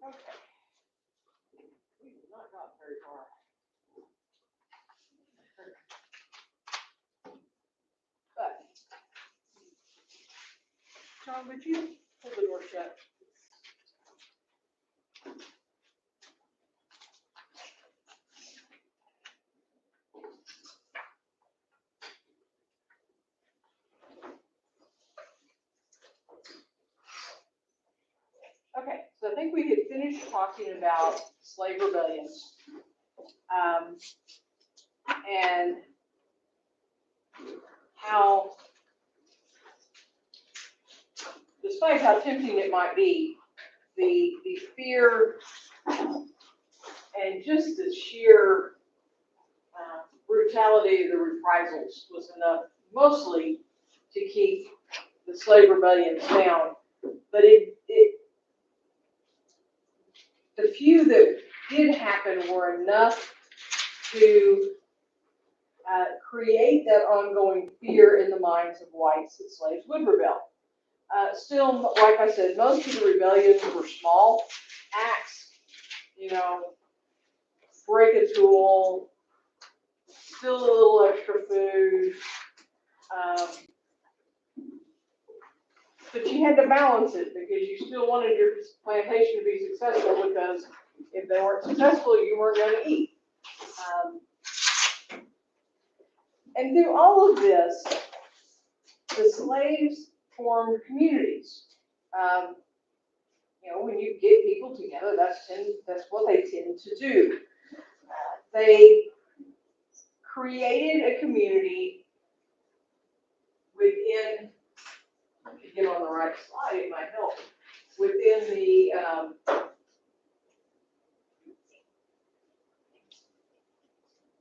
Okay. We have not got very far. But, John, would you pull the door shut? Okay, so I think we had finished talking about slave rebellions. And how, despite how tempting it might be, the fear and just the sheer brutality of the reprisals was enough, mostly, to keep the slave rebellions down. But the few that did happen were enough to create that ongoing fear in the minds of whites that slaves would rebel. Still, like I said, most of the rebellions were small acts, break a tool, steal a little extra food. But you had to balance it because you still wanted your plantation to be successful, because if they weren't successful, you weren't going to eat. And through all of this, the slaves formed communities. When you get people together, that's what they tend to do. They created a community within, if you get on the right slide, it might help, within the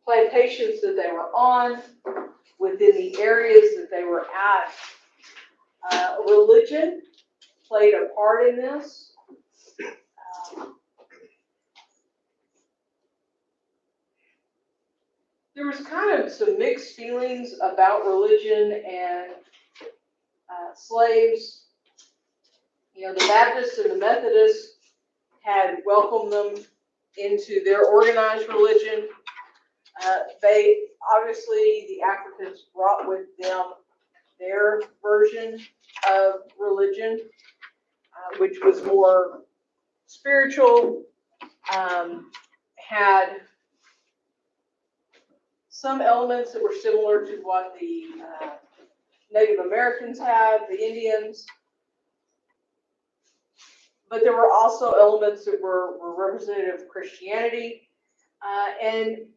plantations that they were on, within the areas that they were at. Religion played a part in this. There was kind of some mixed feelings about religion and slaves. The Baptists and the Methodists had welcomed them into their organized religion. They, obviously, the Africans brought with them their version of religion, which was more spiritual, had some elements that were similar to what the Native Americans had, the Indians, but there were also elements that were representative of Christianity, and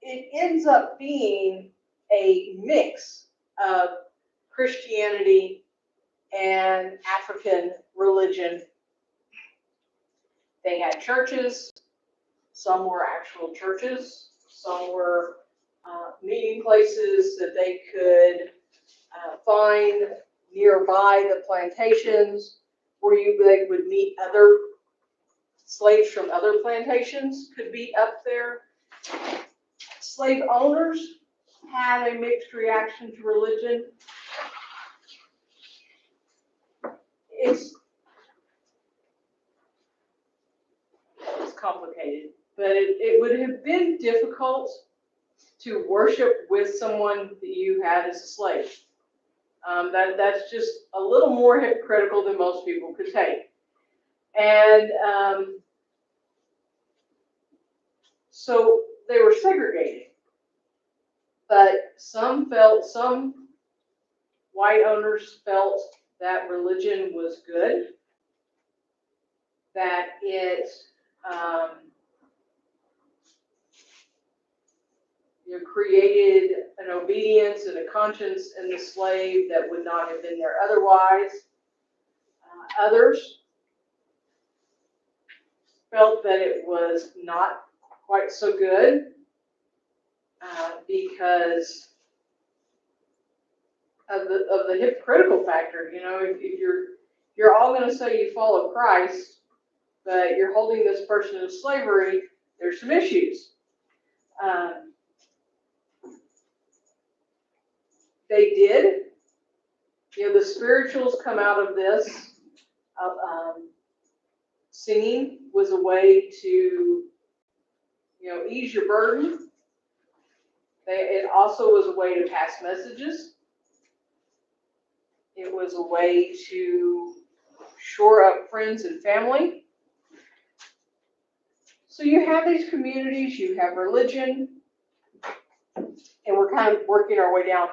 it ends up being a mix of Christianity and African religion. They had churches, some were actual churches, some were meeting places that they could find nearby the plantations, where they would meet other slaves from other plantations, could be up there. Slave owners had a mixed reaction to religion. It's complicated, but it would have been difficult to worship with someone that you had as a slave. That's just a little more hypocritical than most people could take. And so they were segregated. But some white owners felt that religion was good, that it created an obedience and a conscience in the slave that would not have been there otherwise. Others felt that it was not quite so good because of the hypocritical factor. If you're all going to say you follow Christ, but you're holding this person in slavery, there's some issues. They did. The spirituals come out of this. Singing was a way to, ease your burden. It also was a way to pass messages. It was a way to shore up friends and family. So you have these communities, you have religion, and we're kind of working our way down.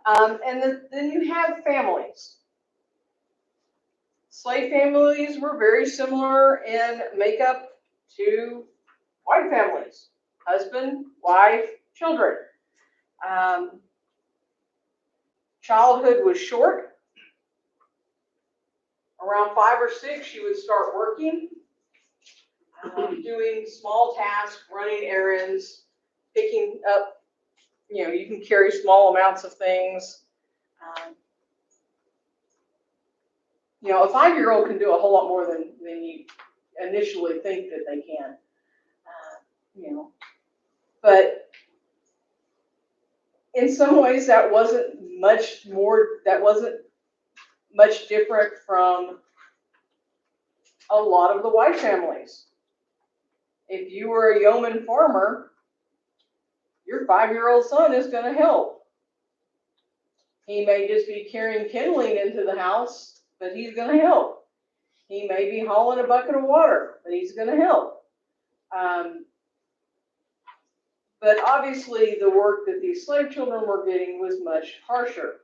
And then you have families. Slave families were very similar in makeup to white families. Husband, wife, children. Childhood was short. Around 5 or 6, you would start working, doing small tasks, running errands, picking up, you can carry small amounts of things. A 5-year-old can do a whole lot more than you initially think that they can. But in some ways that wasn't much different from a lot of the white families. If you were a yeoman farmer, your 5-year-old son is going to help. He may just be carrying kindling into the house, but he's going to help. He may be hauling a bucket of water, but he's going to help. But obviously the work that these slave children were getting was much harsher.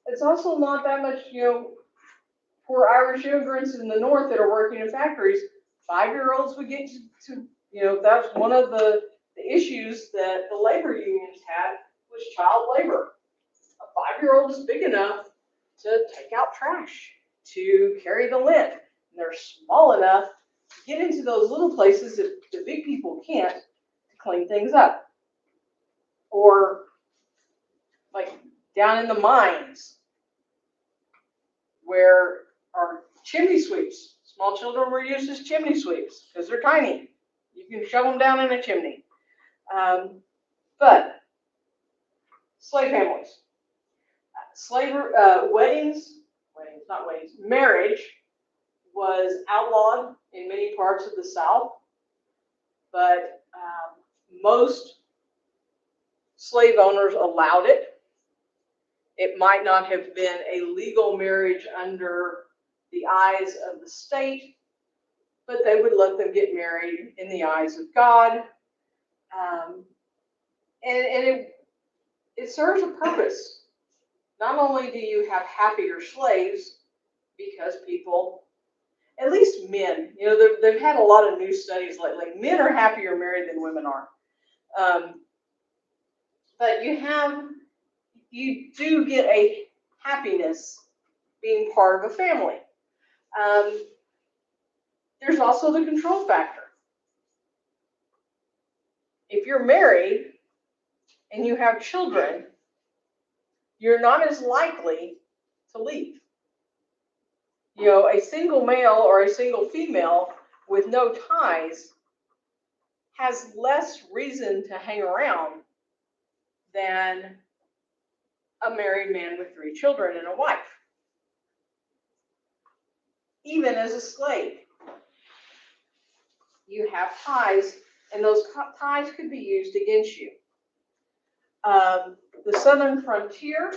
It's also not that much, poor Irish immigrants in the north that are working in factories. 5-year-olds would get to that's one of the issues that the labor unions had, was child labor. A 5-year-old is big enough to take out trash, to carry the lint. And they're small enough to get into those little places that the big people can't, to clean things up. Or like down in the mines, where our chimney sweeps, small children were used as chimney sweeps because they're tiny. You can shove them down in a chimney. But slave families, marriage was outlawed in many parts of the South, but most slave owners allowed it. It might not have been a legal marriage under the eyes of the state, but they would let them get married in the eyes of God. And it serves a purpose. Not only do you have happier slaves, because people, at least men, they've had a lot of new studies lately. Men are happier married than women are. But you do get a happiness being part of a family. There's also the control factor. If you're married and you have children, you're not as likely to leave. A single male or a single female with no ties has less reason to hang around than a married man with 3 children and a wife. Even as a slave, you have ties, and those ties could be used against you. The southern frontier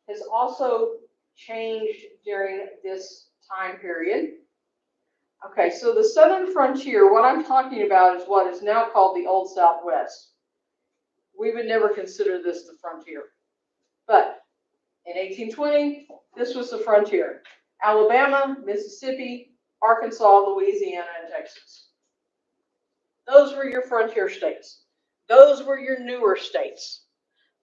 has also changed during this time period. Okay, so the southern frontier, what I'm talking about is what is now called the Old Southwest. We would never consider this the frontier. But in 1820, this was the frontier. Alabama, Mississippi, Arkansas, Louisiana, and Texas. Those were your frontier states. Those were your newer states.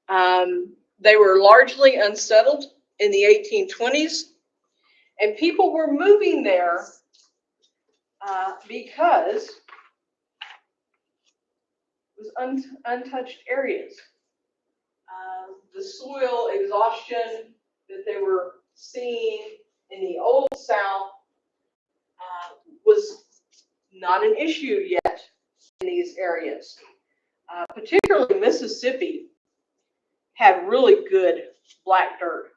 They were largely unsettled in the 1820s, and people were moving there because it was untouched areas. The soil exhaustion that they were seeing in the Old South was not an issue yet in these areas. Particularly Mississippi had really good black dirt.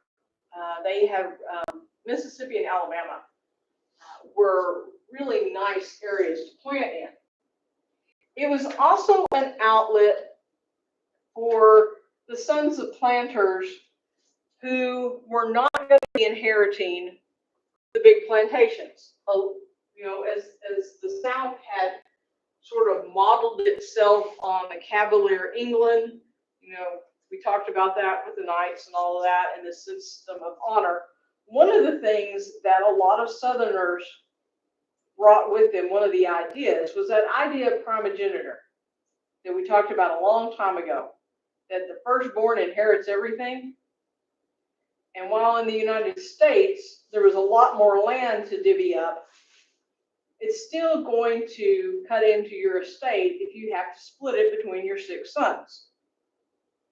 They have Mississippi and Alabama were really nice areas to plant in. It was also an outlet for the sons of planters who were not going to be inheriting the big plantations. You know, as the South had sort of modeled itself on the Cavalier England, you know, we talked about that with the knights and all of that and the system of honor. One of the things that a lot of Southerners brought with them, one of the ideas, was that idea of primogeniture that we talked about a long time ago, that the firstborn inherits everything. And while in the United States, there was a lot more land to divvy up, it's still going to cut into your estate if you have to split it between your 6 sons.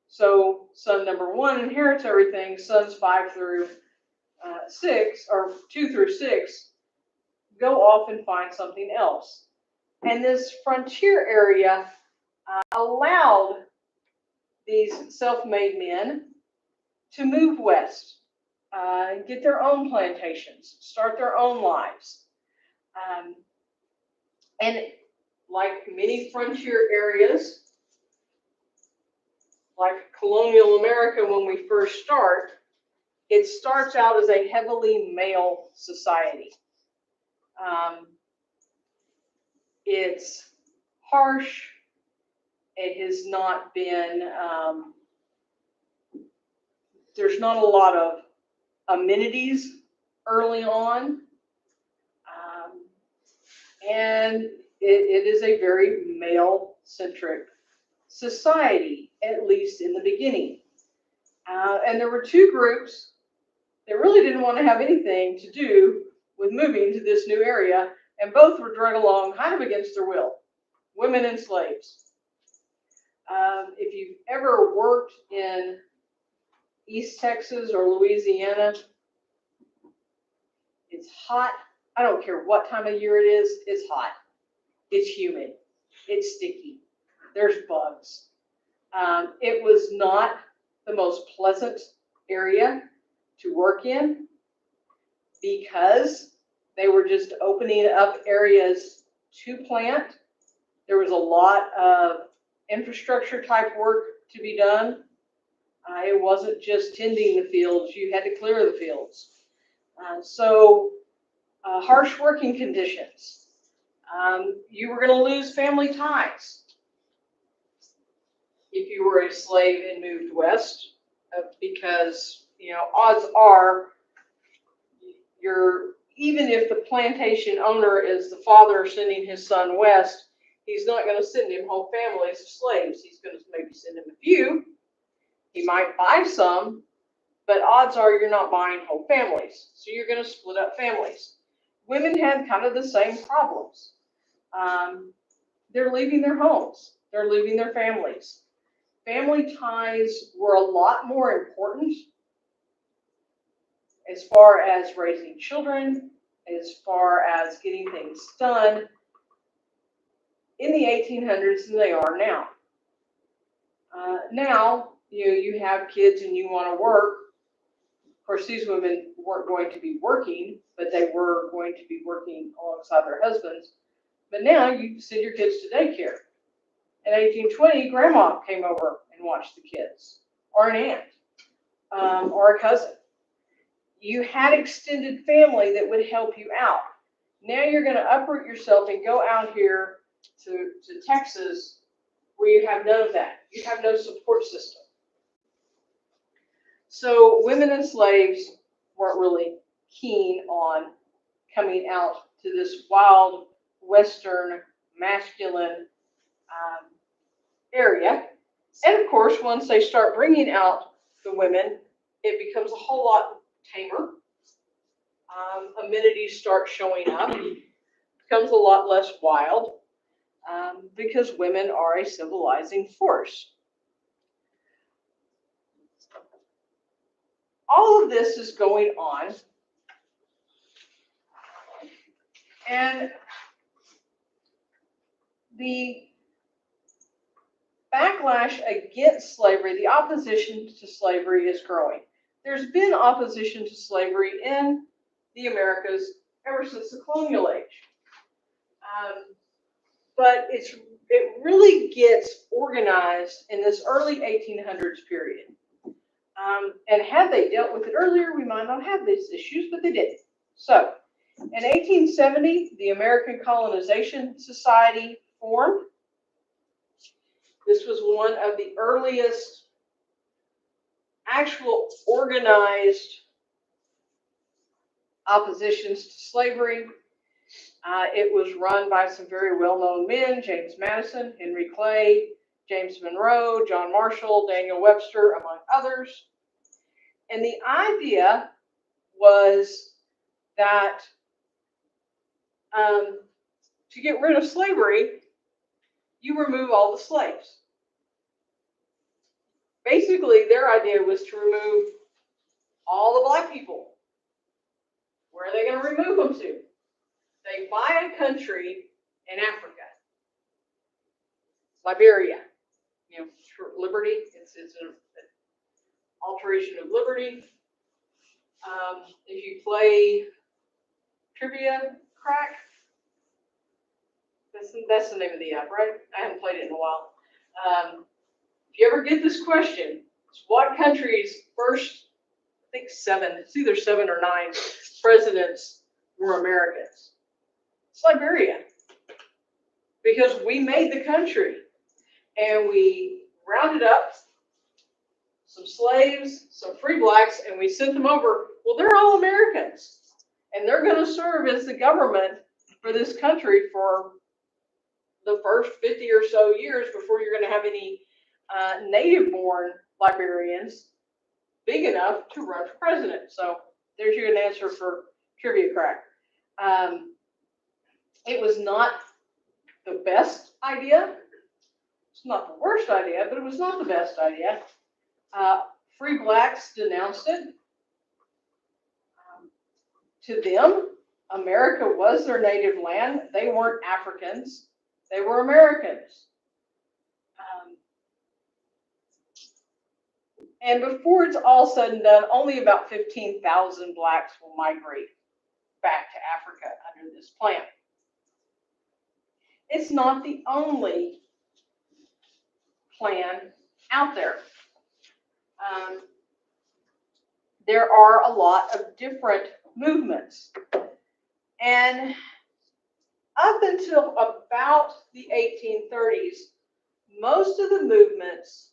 So son number 1 inherits everything, sons 5 through 6, or 2 through 6, go off and find something else. And this frontier area allowed these self-made men to move west, get their own plantations, start their own lives. And like many frontier areas, like colonial America when we first start, it starts out as a heavily male society. It's harsh. It has not been, there's not a lot of amenities early on. And it is a very male-centric society, at least in the beginning. And there were 2 groups that really didn't want to have anything to do with moving to this new area, and both were dragged along kind of against their will: women and slaves. If you've ever worked in East Texas or Louisiana, it's hot. I don't care what time of year it is, it's hot. It's humid. It's sticky. There's bugs. It was not the most pleasant area to work in because they were just opening up areas to plant. There was a lot of infrastructure type work to be done. It wasn't just tending the fields. You had to clear the fields. Harsh working conditions. You were going to lose family ties if you were a slave and moved west, because, you know, odds are even if the plantation owner is the father sending his son west, he's not going to send him whole families of slaves. He's going to maybe send him a few. He might buy some, but odds are you're not buying whole families. So you're going to split up families. Women had kind of the same problems. They're leaving their homes. They're leaving their families. Family ties were a lot more important as far as raising children, as far as getting things done in the 1800s than they are now. Now, you have kids and you want to work. Of course, these women weren't going to be working, but they were going to be working alongside their husbands. But now you send your kids to daycare. In 1820, grandma came over and watched the kids, or an aunt, or a cousin. You had extended family that would help you out. Now you're going to uproot yourself and go out here to Texas where you have none of that. You have no support system. So women and slaves weren't really keen on coming out to this wild, Western, masculine area. And of course, once they start bringing out the women, it becomes a whole lot tamer. Amenities start showing up. It becomes a lot less wild because women are a civilizing force. All of this is going on, and the backlash against slavery, the opposition to slavery, is growing. there's been opposition to slavery in the Americas ever since the colonial age. But it really gets organized in this early 1800s period. And had they dealt with it earlier, we might not have these issues, but they didn't. So, in 1870, the American Colonization Society formed. This was one of the earliest actual organized oppositions to slavery. It was run by some very well-known men: James Madison, Henry Clay, James Monroe, John Marshall, Daniel Webster, among others. And the idea was that to get rid of slavery, you remove all the slaves. Basically, their idea was to remove all the black people. Where are they going to remove them to? They buy a country in Africa, Liberia. You know, liberty. It's an alteration of liberty. If you play Trivia Crack, that's the name of the app, right? I haven't played it in a while. If you ever get this question, it's what country's first, I think it's either 7 or 9 presidents were Americans? It's Liberia. Because we made the country and we rounded up some slaves, some free blacks, and we sent them over. Well, they're all Americans. And they're going to serve as the government for this country for the first 50 or so years before you're going to have any native-born Liberians big enough to run for president. So there's your answer for Trivia Crack. It was not the best idea. It's not the worst idea, but it was not the best idea. Free blacks denounced it. To them, America was their native land. They weren't Africans. They were Americans. And before it's all said and done, only about 15,000 blacks will migrate back to Africa under this plan. It's not the only plan out there. There are a lot of different movements. And up until about the 1830s, most of the movements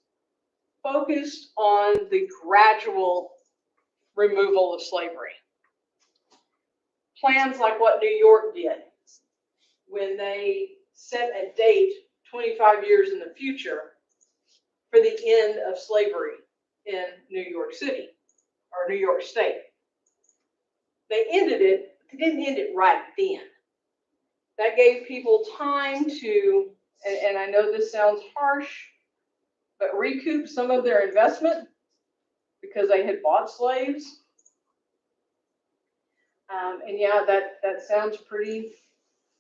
focused on the gradual removal of slavery. Plans like what New York did when they set a date 25 years in the future for the end of slavery in New York City or New York State. They ended it, they didn't end it right then. That gave people time to, and I know this sounds harsh, but recoup some of their investment because they had bought slaves. And yeah, that sounds pretty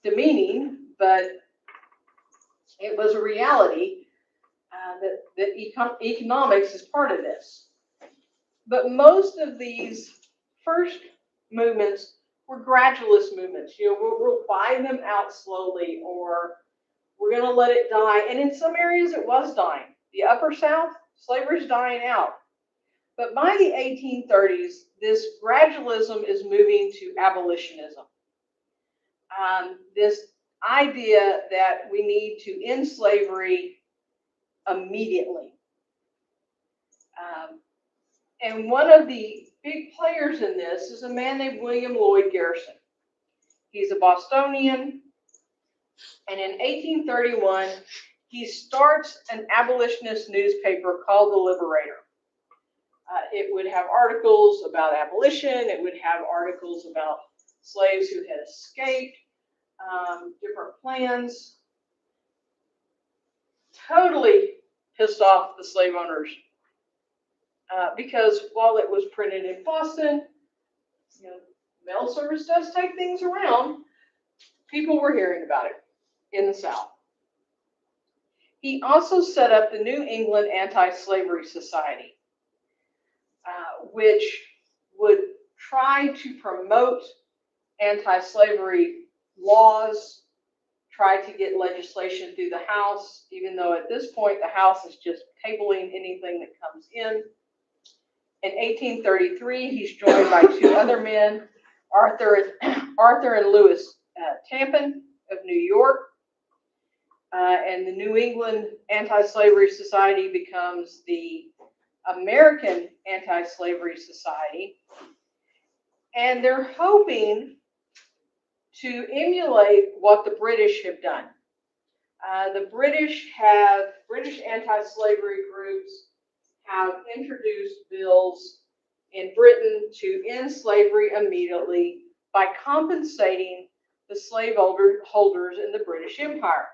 demeaning, but it was a reality that economics is part of this. But most of these first movements were gradualist movements. You know, we'll buy them out slowly, or we're going to let it die. And in some areas, it was dying. The Upper South, slavery is dying out. But by the 1830s, this gradualism is moving to abolitionism. This idea that we need to end slavery immediately. And one of the big players in this is a man named William Lloyd Garrison. He's a Bostonian, and in 1831, he starts an abolitionist newspaper called The Liberator. It would have articles about abolition. It would have articles about slaves who had escaped, different plans. Totally pissed off the slave owners because while it was printed in Boston, you know, mail service does take things around. People were hearing about it in the South. He also set up the New England Anti-Slavery Society. which would try to promote anti-slavery laws, try to get legislation through the House, even though at this point the House is just tabling anything that comes in. In 1833, he's joined by two other men, Arthur and Lewis Tampan of New York, and the New England Anti-Slavery Society becomes the American Anti-Slavery Society, and they're hoping to emulate what the British have done. The British anti-slavery groups have introduced bills in Britain to end slavery immediately by compensating the slaveholders in the British Empire.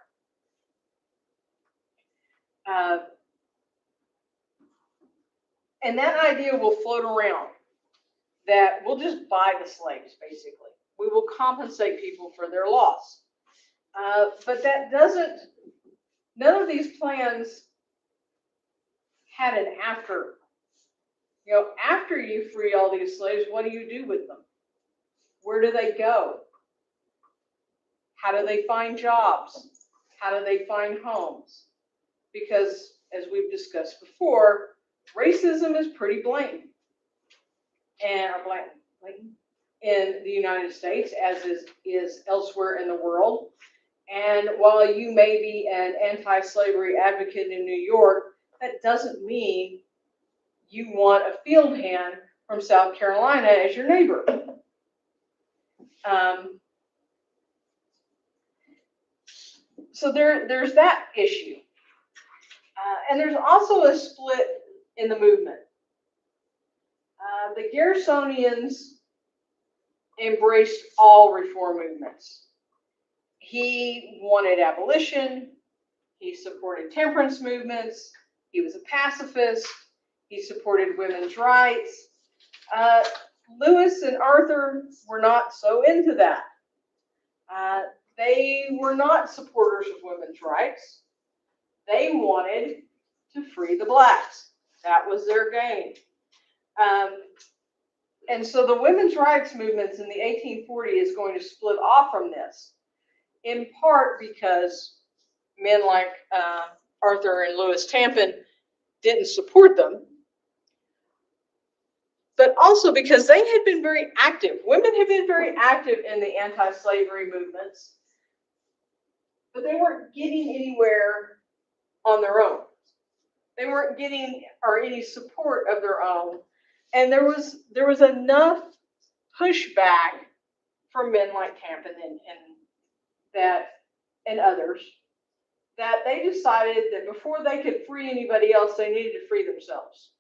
And that idea will float around, that we'll just buy the slaves, basically. We will compensate people for their loss. But that doesn't, none of these plans had an after. You know, after you free all these slaves, what do you do with them? Where do they go? How do they find jobs? How do they find homes? Because, as we've discussed before, racism is pretty blatant. And blatant in the United States, as is elsewhere in the world. And while you may be an anti-slavery advocate in New York, that doesn't mean you want a field hand from South Carolina as your neighbor. So there's that issue. And there's also a split in the movement. The Garrisonians embraced all reform movements. He wanted abolition. He supported temperance movements. He was a pacifist. He supported women's rights. Lewis and Arthur were not so into that. They were not supporters of women's rights. They wanted to free the blacks. That was their game. And so the women's rights movements in the 1840s is going to split off from this, in part because men like Arthur and Lewis Tampan didn't support them, but also because they had been very active. Women had been very active in the anti-slavery movements, but they weren't getting anywhere on their own. They weren't getting any support of their own. And there was enough pushback from men like Tampan and others that they decided that before they could free anybody else, they needed to free themselves.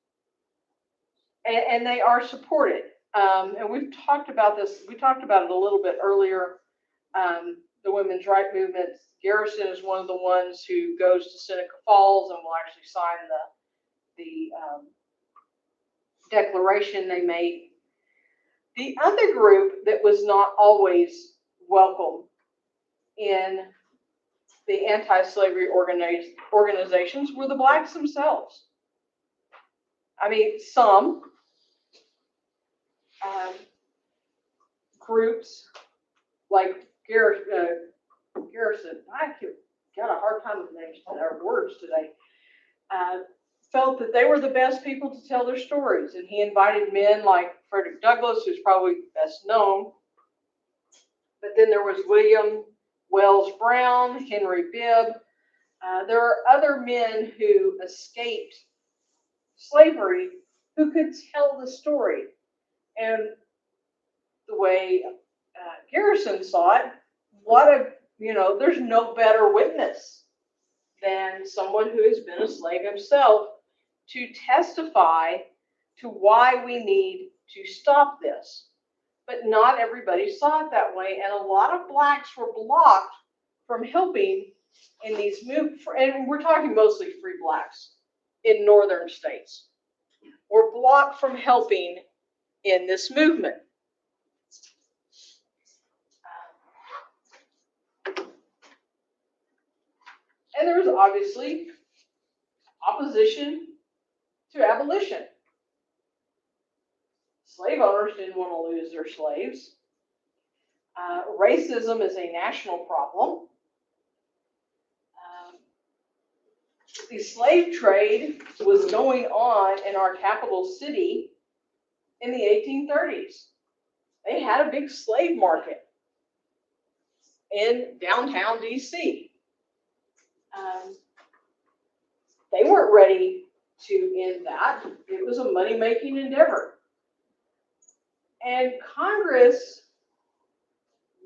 And they are supported. And we've talked about this. We talked about it a little bit earlier. The women's rights movement. Garrison is one of the ones who goes to Seneca Falls and will actually sign the declaration they made. The other group that was not always welcome in the anti-slavery organizations were the blacks themselves. I mean, some groups like Garrison, I got a hard time with names or words today, felt that they were the best people to tell their stories. And he invited men like Frederick Douglass, who's probably best known. But then there was William Wells Brown, Henry Bibb. There are other men who escaped slavery who could tell the story. And the way Garrison saw it, there's no better witness than someone who has been a slave himself to testify to why we need to stop this. But not everybody saw it that way, and a lot of blacks were blocked from helping in these moves. And we're talking mostly free blacks in northern states, were blocked from helping in this movement. And there was obviously opposition to abolition. Slave owners didn't want to lose their slaves. Racism is a national problem. The slave trade was going on in our capital city in the 1830s. They had a big slave market in downtown DC. They weren't ready to end that. It was a money-making endeavor. And Congress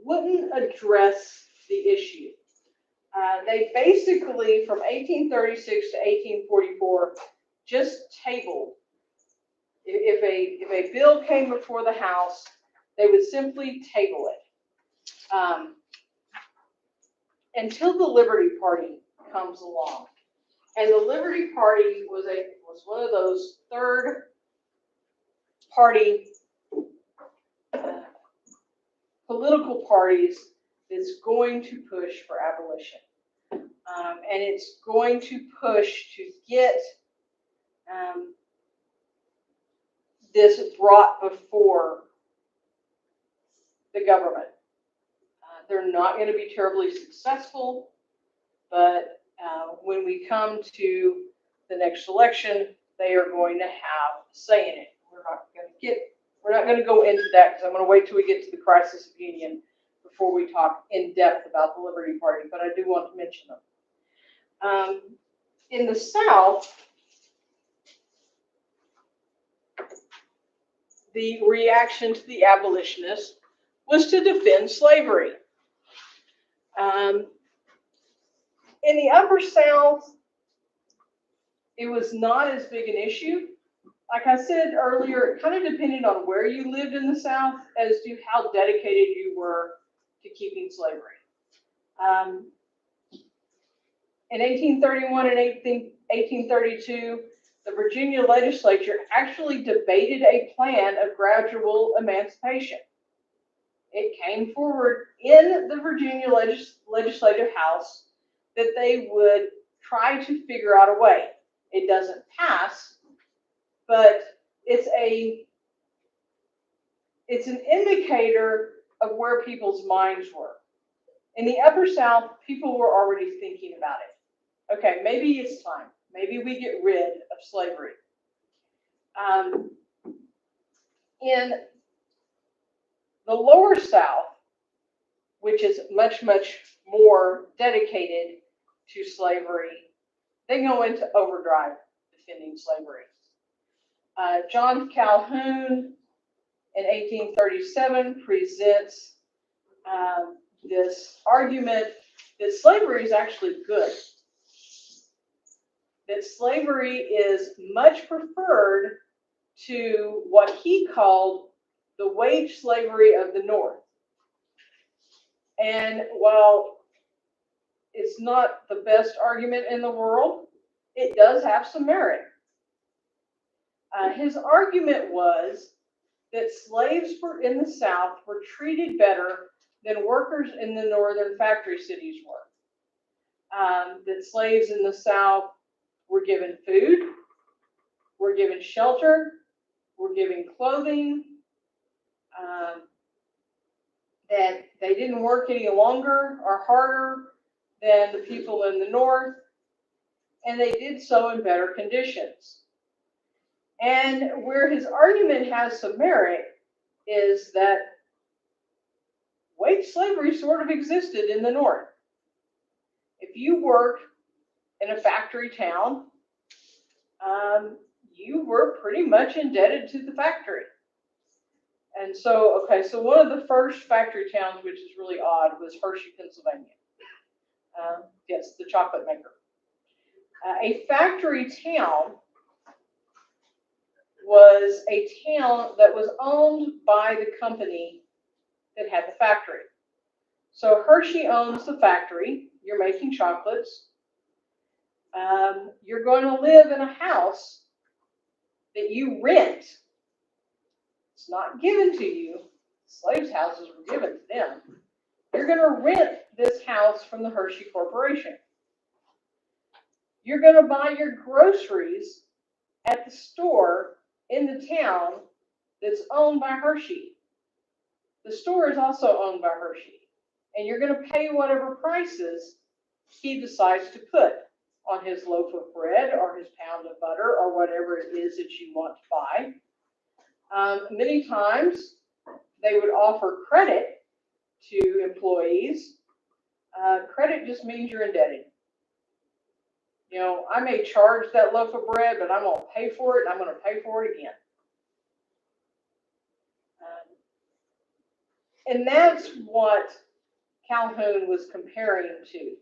wouldn't address the issue. They basically, from 1836 to 1844, just tabled. If a bill came before the House, they would simply table it until the Liberty Party comes along. And the Liberty Party was one of those third party political parties that's going to push for abolition. And it's going to push to get this brought before the government. They're not going to be terribly successful, but when we come to the next election, they are going to have a say in it. We're not going to go into that because I'm going to wait till we get to the crisis of union before we talk in depth about the Liberty Party, but I do want to mention them. In the South, the reaction to the abolitionists was to defend slavery. In the Upper South, it was not as big an issue. Like I said earlier, it kind of depended on where you lived in the South as to how dedicated you were to keeping slavery. In 1831 and 1832, the Virginia legislature actually debated a plan of gradual emancipation. It came forward in the Virginia Legislative House that they would try to figure out a way. It doesn't pass, but it's an indicator of where people's minds were. In the Upper South, people were already thinking about it. Okay, maybe it's time. Maybe we get rid of slavery. In the Lower South, which is much, much more dedicated to slavery, they go into overdrive defending slavery. John Calhoun in 1837 presents this argument that slavery is actually good. That slavery is much preferred to what he called the wage slavery of the North. And while it's not the best argument in the world, it does have some merit. His argument was that slaves in the South were treated better than workers in the northern factory cities were. That slaves in the South were given food, were given shelter, were given clothing, that they didn't work any longer or harder than the people in the North, and they did so in better conditions. And where his argument has some merit is that wage slavery sort of existed in the North. If you worked in a factory town, you were pretty much indebted to the factory. And so, so one of the first factory towns, which is really odd, was Hershey, Pennsylvania. Yes, the chocolate maker. A factory town was a town that was owned by the company that had the factory. So Hershey owns the factory. You're making chocolates. You're going to live in a house that you rent. It's not given to you. Slaves' houses were given to them. You're going to rent this house from the Hershey Corporation. You're going to buy your groceries at the store in the town that's owned by Hershey. The store is also owned by Hershey. And you're going to pay whatever prices he decides to put on his loaf of bread or his pound of butter or whatever it is that you want to buy. Many times they would offer credit to employees. Credit just means you're indebted. You know, I may charge that loaf of bread, but I'm going to pay for it, and I'm going to pay for it again. And that's what Calhoun was comparing to.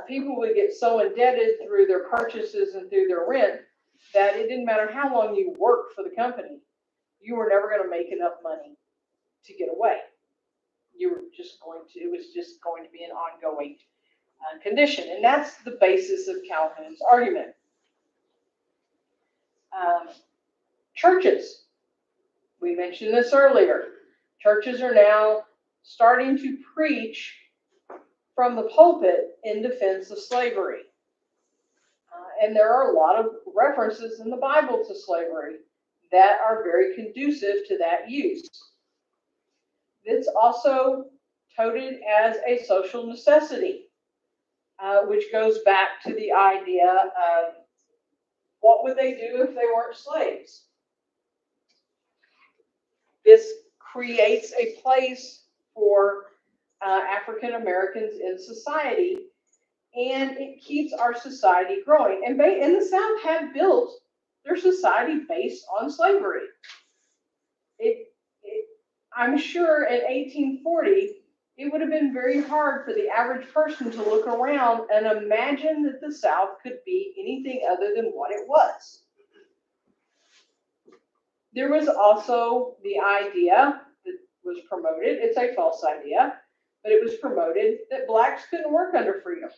People would get so indebted through their purchases and through their rent that it didn't matter how long you worked for the company, you were never going to make enough money to get away. You were just going to, it was just going to be an ongoing condition. And that's the basis of Calhoun's argument. Churches. We mentioned this earlier. Churches are now starting to preach from the pulpit in defense of slavery. And there are a lot of references in the Bible to slavery that are very conducive to that use. It's also touted as a social necessity, which goes back to the idea of what would they do if they weren't slaves? This creates a place for African Americans in society, and it keeps our society growing. And the South had built their society based on slavery. I'm sure in 1840, it would have been very hard for the average person to look around and imagine that the South could be anything other than what it was. There was also the idea that was promoted, it's a false idea, but it was promoted that blacks couldn't work under freedom,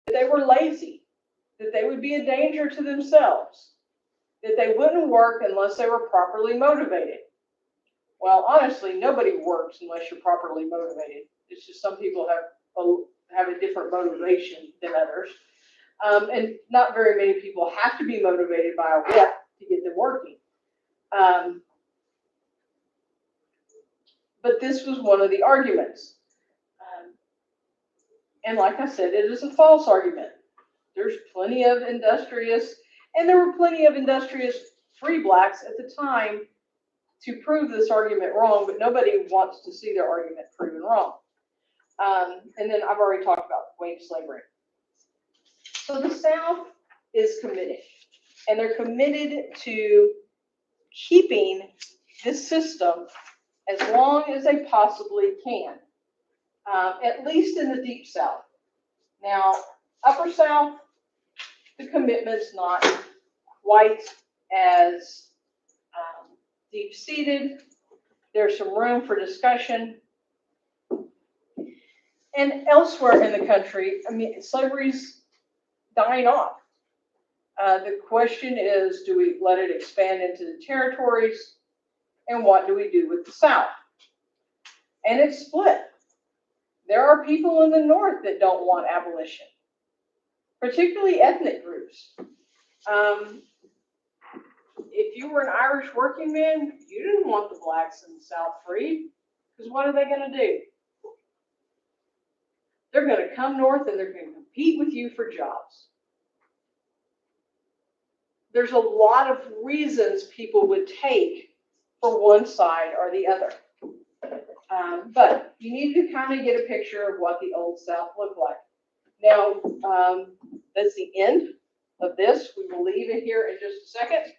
that they were lazy, that they would be a danger to themselves, that they wouldn't work unless they were properly motivated. Well, honestly, nobody works unless you're properly motivated. It's just some people have a different motivation than others. And not very many people have to be motivated by a whip to get them working. But this was one of the arguments. And like I said, it is a false argument. There's plenty of industrious, and there were plenty of industrious free blacks at the time to prove this argument wrong, but nobody wants to see their argument proven wrong. And then I've already talked about wage slavery. So the South is committed, and they're committed to keeping this system as long as they possibly can, at least in the Deep South. Now, Upper South, the commitment's not quite as deep-seated. There's some room for discussion. And elsewhere in the country, I mean, slavery's dying off. The question is, do we let it expand into the territories? And what do we do with the South? And it's split. There are people in the North that don't want abolition, particularly ethnic groups. If you were an Irish working man, you didn't want the blacks in the South freed, because what are they going to do? They're going to come north and they're going to compete with you for jobs. There's a lot of reasons people would take for one side or the other. But you need to kind of get a picture of what the Old South looked like. Now, that's the end of this. We will leave it here in just a second.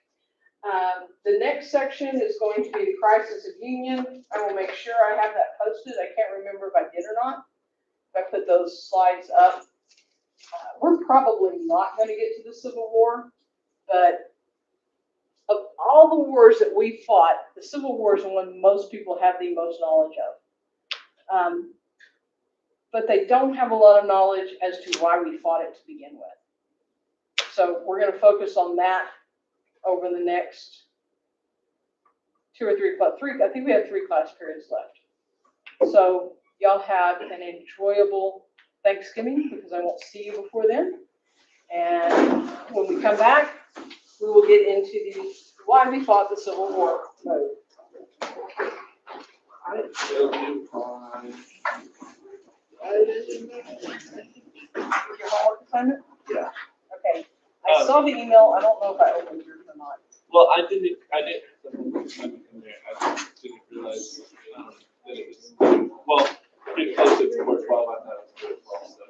The next section is going to be the Crisis of Union. I will make sure I have that posted. I can't remember if I did or not. If I put those slides up. We're probably not going to get to the Civil War, but of all the wars that we fought, the Civil War is the one most people have the most knowledge of. But they don't have a lot of knowledge as to why we fought it to begin with. So we're going to focus on that over the next 2 or 3 I think we have 3 class periods left. So y'all have an enjoyable Thanksgiving, because I won't see you before then. And when we come back, we will get into the why we fought the Civil War mode. Your homework assignment? Yeah. Okay, I saw the email, I don't know if I opened yours or not. Well, I didn't have something in there. I didn't realize, that it was, well, pretty close to 4:12, I thought it was 4:12, so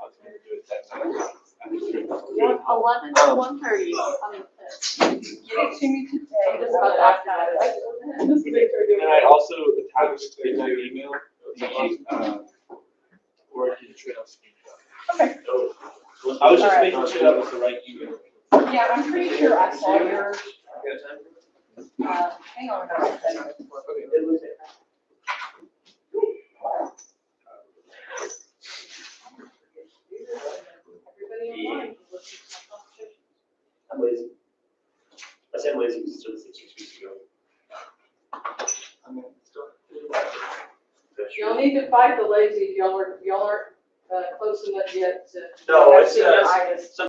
I was gonna do it that night. I was sure it was good. 11 to 1:30 on the 5th. Get it to me today. Just about after that. Just to make sure I do it. And I also attached in my email, the, Oregon Trail screenshot. Okay, I was just Alright. making sure that was the right email. yeah, I'm pretty sure I saw yours, hang on a minute. Everybody online, listen to my conversation. I'm lazy. I said lazy was sort of 6 weeks ago. Y'all need to fight the lazy if y'all aren't close enough yet to. No, have it's, senioritis.